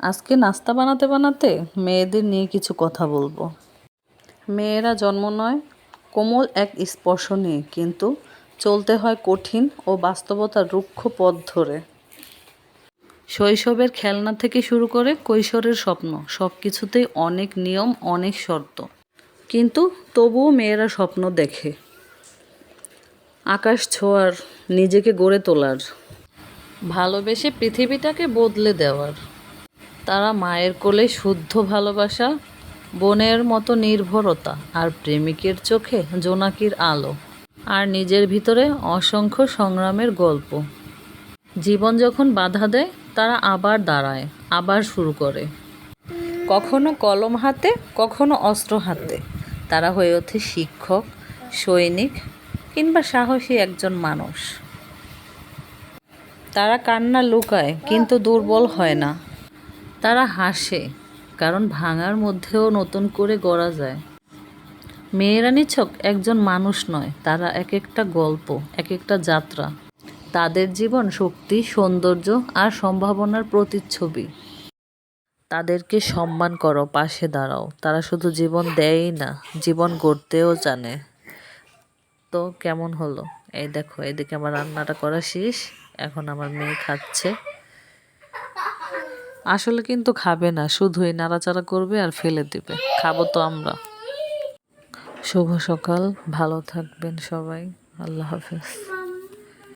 আজকে নাস্তা বানাতে বানাতে মেয়েদের নিয়ে কিছু কথা বলবো। মেয়েরা জন্ম নয় কোমল এক স্পর্শ নিয়ে, কিন্তু চলতে হয় কঠিন ও বাস্তবতার রুক্ষ পথ ধরে। শৈশবের খেলনা থেকে শুরু করে কৈশোরের স্বপ্ন, সব কিছুতেই অনেক নিয়ম, অনেক শর্ত। কিন্তু তবুও মেয়েরা স্বপ্ন দেখে আকাশ ছোঁয়ার, নিজেকে গড়ে তোলার, ভালোবেসে পৃথিবীটাকে বদলে দেওয়ার। তারা মায়ের কোলে শুদ্ধ ভালোবাসা, বোনের মতো নির্ভরতা, আর প্রেমিকের চোখে জোনাকির আলো, আর নিজের ভিতরে অসংখ্য সংগ্রামের গল্প। জীবন যখন বাধা দেয়, তারা আবার দাঁড়ায়, আবার শুরু করে। কখনো কলম হাতে, কখনো অস্ত্র হাতে। তারা হয়ে ওঠে শিক্ষক, সৈনিক, কিংবা সাহসী একজন মানুষ। তারা কান্না লুকায়, কিন্তু দুর্বল হয় না। তারা হাসে, কারণ ভাঙার মধ্যেও নতুন করে গড়া যায়। মেয়েরা নিছক একজন মানুষ নয়, তারা এক একটা গল্প, এক একটা যাত্রা। তাদের জীবন শক্তি, সৌন্দর্য আর সম্ভাবনার প্রতিচ্ছবি। তাদেরকে সম্মান করো, পাশে দাঁড়াও। তারা শুধু জীবন দেয়ই না, জীবন গড়তেও জানে। তো কেমন হলো? এই দেখো, এদিকে আমার রান্নাটা করা শেষ। এখন আমার মেয়ে খাচ্ছে। আসলে কিন্তু খাবে না, শুধুই নাড়াচাড়া করবে আর ফেলে দিবে। খাবো তো আমরা। শুভ সকাল, ভালো থাকবেন সবাই। আল্লাহ হাফেজ।